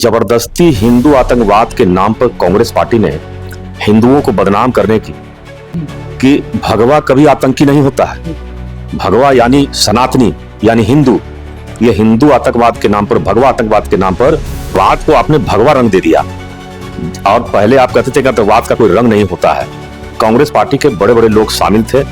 जबरदस्ती हिंदू आतंकवाद के नाम पर कांग्रेस पार्टी ने हिंदुओं को बदनाम करने की कि भगवा कभी आतंकी नहीं होता है। भगवा यानी सनातनी यानी हिंदू। ये हिंदू आतंकवाद के नाम पर, भगवा आतंकवाद के नाम पर वाद को आपने भगवा रंग दे दिया। और पहले आप कहते थे कि आतंकवाद का कोई रंग नहीं होता है। कांग्रेस पार्टी के बड़े बड़े लोग शामिल थे।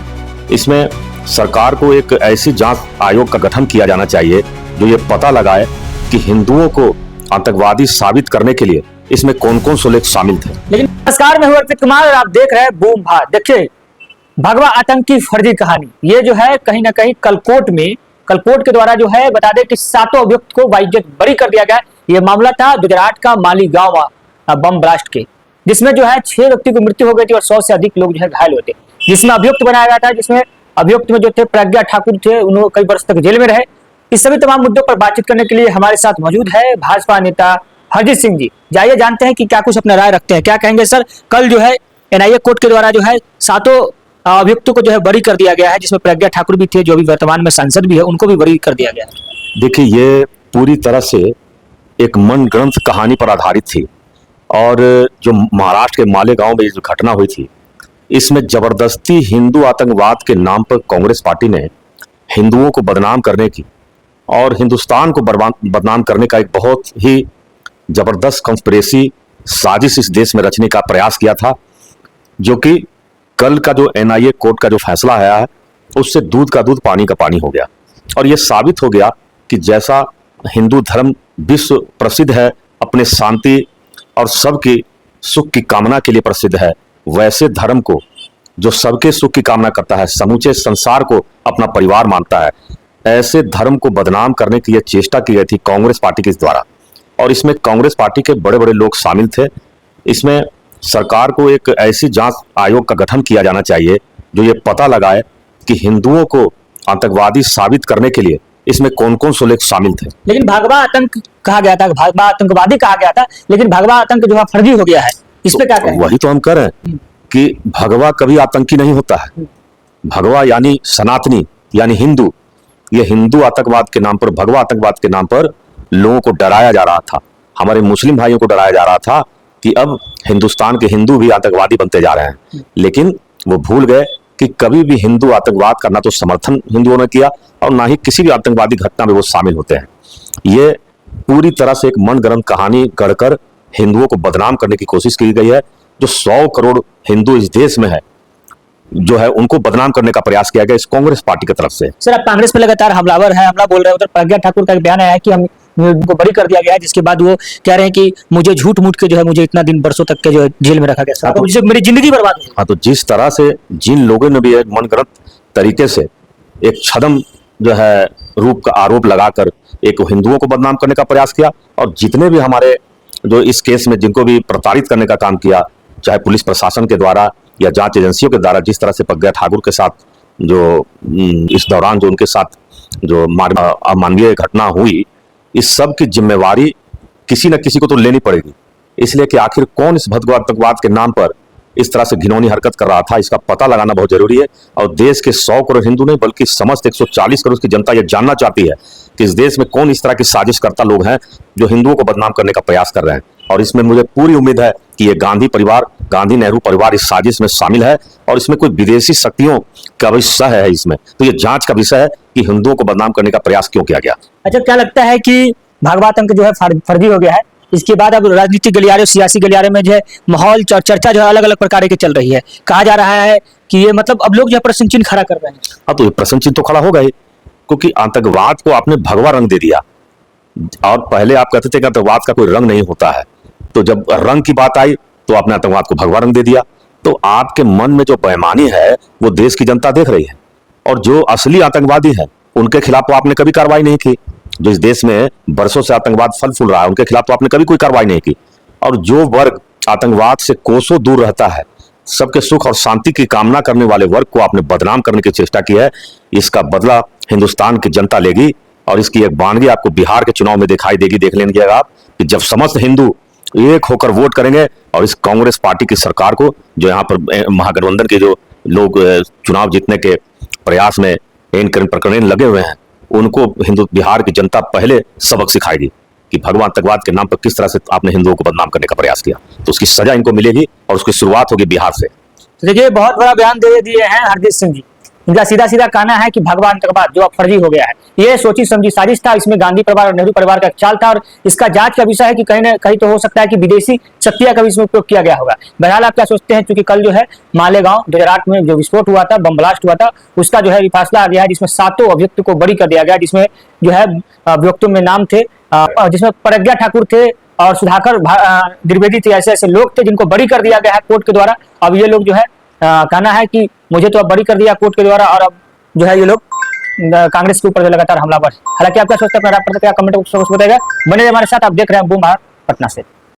इसमें सरकार को एक ऐसी जांच आयोग का गठन किया जाना चाहिए जो ये पता लगाए कि हिंदुओं को आतंकवादी साबित करने के लिए इसमें कौन कौन से लोग शामिल थे। लेकिन नमस्कार, मैं हूं अर्पित कुमार और आप देख रहे हैं बूम भारत। देखिए, भगवा आतंकी फर्जी कहानी ये जो है कहीं ना कहीं कलकोट के द्वारा जो है बता दें कि 7 अभियुक्त को बाइज्जत बरी कर दिया गया। ये मामला था 2008 का मालीगांव बम ब्लास्ट के, जिसमें जो है 6 व्यक्ति की मृत्यु हो गई थी और 100 से अधिक लोग जो है घायल हुए थे। जिसमें अभियुक्त बनाया गया था, जिसमें अभियुक्त में जो थे प्रज्ञा ठाकुर थे, उन्होंने कई वर्ष तक जेल में रहे। इस सभी तमाम मुद्दों पर बातचीत करने के लिए हमारे साथ मौजूद है भाजपा नेता हरजीत सिंह जी। जाइए जानते हैं कि क्या कुछ अपना राय रखते हैं, क्या कहेंगे सर। कल जो है एनआईए कोर्ट के द्वारा जो है 7 अभियुक्तों को जो है बरी कर दिया गया है, जिसमें प्रज्ञा ठाकुर भी थे, जो अभी वर्तमान में सांसद भी है, उनको भी बरी कर दिया गया है। देखिए, ये पूरी तरह से एक मनगढ़ंत कहानी पर आधारित थी। और जो महाराष्ट्र के मालेगांव में जो घटना हुई थी, इसमें जबरदस्ती हिंदू आतंकवाद के नाम पर कांग्रेस पार्टी ने हिंदुओं को बदनाम करने की और हिंदुस्तान को बदनाम करने का एक बहुत ही जबरदस्त कॉन्स्पिरेसी साजिश इस देश में रचने का प्रयास किया था, जो कि कल का जो एनआईए कोर्ट का जो फैसला आया है उससे दूध का दूध पानी का पानी हो गया। और यह साबित हो गया कि जैसा हिंदू धर्म विश्व प्रसिद्ध है, अपने शांति और सबके सुख की कामना के लिए प्रसिद्ध है, वैसे धर्म को जो सबके सुख की कामना करता है, समूचे संसार को अपना परिवार मानता है, ऐसे धर्म को बदनाम करने की यह चेष्टा की गई थी कांग्रेस पार्टी के द्वारा। और इसमें कांग्रेस पार्टी के बड़े बड़े लोग शामिल थे। इसमें सरकार को एक ऐसी जांच आयोग का गठन किया जाना चाहिए जो ये पता लगाए कि हिंदुओं को आतंकवादी साबित करने के लिए इसमें कौन कौन से लोग शामिल थे। लेकिन भगवा आतंक कहा गया था, भगवा आतंकवादी कहा गया था, लेकिन भगवा आतंक जो है फर्जी हो गया है। इस पे क्या कहेंगे? वही तो हम कह रहे हैं कि भगवा कभी आतंकी नहीं होता है। भगवा यानी सनातनी यानी हिंदू। ये हिंदू आतंकवाद के नाम पर, भगवा आतंकवाद के नाम पर लोगों को डराया जा रहा था। हमारे मुस्लिम भाइयों को डराया जा रहा था कि अब हिंदुस्तान के हिंदू भी आतंकवादी बनते जा रहे हैं। लेकिन वो भूल गए कि कभी भी हिंदू आतंकवाद का ना तो समर्थन हिंदुओं ने किया और ना ही किसी भी आतंकवादी घटना में वो शामिल होते हैं। ये पूरी तरह से एक मनगढ़ंत कहानी गढ़कर हिंदुओं को बदनाम करने की कोशिश की गई है। जो 100 करोड़ हिंदू इस देश में है, जो है उनको बदनाम करने का प्रयास किया गया इस कांग्रेस पार्टी की तरफ से। सर, आप कांग्रेस पे लगातार हमला बोल रहे हैं। उधर प्रज्ञा ठाकुर का एक बयान आया है कि उनको बरी कर दिया गया है, जिसके बाद वो कह रहे हैं कि मुझे झूठ मूठ के जो है मुझे इतना दिन बरसों तक के जो है जेल में रखा गया, तो मेरी जिंदगी बर्बाद हो गई। हाँ, तो जिस तरह से जिन लोगों ने भी एक मनगढ़ंत तरीके से एक छदम जो है रूप का आरोप लगाकर एक हिंदुओं को बदनाम करने का प्रयास किया, और जितने भी हमारे जो इस केस में जिनको भी प्रताड़ित करने का काम किया, चाहे पुलिस प्रशासन के द्वारा या जांच एजेंसियों के द्वारा, जिस तरह से प्रज्ञा ठाकुर के साथ जो इस दौरान जो उनके साथ जो अमानवीय घटना हुई, इस सब की जिम्मेवारी किसी न किसी को तो लेनी पड़ेगी। इसलिए कि आखिर कौन इस भगवा आतंकवाद के नाम पर इस तरह से घिनौनी हरकत कर रहा था, इसका पता लगाना बहुत जरूरी है। और देश के 100 करोड़ हिंदू नहीं बल्कि समस्त 140 करोड़ की जनता यह जानना चाहती है कि इस देश में कौन इस तरह की साजिशकर्ता लोग हैं जो हिंदुओं को बदनाम करने का प्रयास कर रहे हैं। और इसमें मुझे पूरी उम्मीद है कि ये गांधी परिवार, गांधी नेहरू परिवार इस साजिश में शामिल है और इसमें कोई विदेशी शक्तियों का भी सह है इसमें। तो ये जांच का विषय है कि हिंदुओं को बदनाम करने का प्रयास क्यों किया गया। अच्छा, क्या लगता है कि भगवा आतंक जो है फर्जी हो गया है? इसके बाद अब राजनीतिक गलियारे, सियासी गलियारे में जो है माहौल चर्चा जो है अलग अलग प्रकार की चल रही है। कहा जा रहा है कि ये मतलब अब लोग जो है प्रश्न चिन्ह खड़ा कर रहे हैं। हाँ, तो ये प्रश्न चिन्ह तो खड़ा होगा ही, क्योंकि आतंकवाद को आपने भगवा रंग दे दिया। और पहले आप कहते थे कि आतंकवाद का कोई रंग नहीं होता है, तो जब रंग की बात आई तो आपने आतंकवाद को भगवा रंग दे दिया। तो आपके मन में जो बेईमानी है वो देश की जनता देख रही है, और जो असली आतंकवादी है उनके खिलाफ तो आपने कभी कार्रवाई नहीं की। जो इस देश में बरसों से आतंकवाद फल फूल रहा है, उनके खिलाफ तो आपने कभी कोई कार्रवाई नहीं की। और जो वर्ग आतंकवाद से कोसों दूर रहता है, सबके सुख और शांति की कामना करने वाले वर्ग को आपने बदनाम करने की चेष्टा की है। इसका बदला हिंदुस्तान की जनता लेगी, और इसकी एक बानगी आपको बिहार के चुनाव में दिखाई देगी। देख लेंगे आप कि जब समस्त हिंदू एक होकर वोट करेंगे और इस कांग्रेस पार्टी की सरकार को, जो यहाँ पर महागठबंधन के जो लोग चुनाव जीतने के प्रयास में इन प्रकरण लगे हुए हैं, उनको हिंदू बिहार की जनता पहले सबक सिखाएगी। कि भगवान आतंकवाद के नाम पर किस तरह से आपने हिंदुओं को बदनाम करने का प्रयास किया, तो उसकी सजा इनको मिलेगी और उसकी शुरुआत होगी बिहार से। तो देखिए बहुत बड़ा बयान दे दिए हैं हरदीप सिंह जी। इनका सीधा सीधा कहना है कि भगवान आतंकवाद जो अब फर्जी हो गया है, ये सोची समझी साजिश था। इसमें गांधी परिवार और नेहरू परिवार का चाल था और इसका जांच का विषय है कि कहीं ना कहीं तो हो सकता है कि विदेशी शक्तियां का भी इसमें उपयोग किया गया होगा। बहरहाल आप क्या सोचते हैं, क्योंकि कल जो है मालेगांव 2008 में जो विस्फोट हुआ था, बम ब्लास्ट हुआ था, उसका जो है फैसला आ गया है, जिसमें 7 अभियुक्त को बरी कर दिया गया, जिसमें जो है अभियुक्तों में नाम थे, जिसमें प्रज्ञा ठाकुर थे और सुधाकर द्विवेदी थे। ऐसे ऐसे लोग थे जिनको बरी कर दिया गया है कोर्ट के द्वारा। अब ये लोग जो है कहना है कि मुझे तो अब बरी कर दिया कोर्ट के द्वारा, और अब जो है ये लोग कांग्रेस के ऊपर जो लगातार हमलावर। हालांकि आप क्या सोचते हैं, अपना प्रतिक्रिया कमेंट बॉक्स में बताइएगा। बने रहिए हमारे साथ, आप देख रहे हैं बूम भारत पटना से।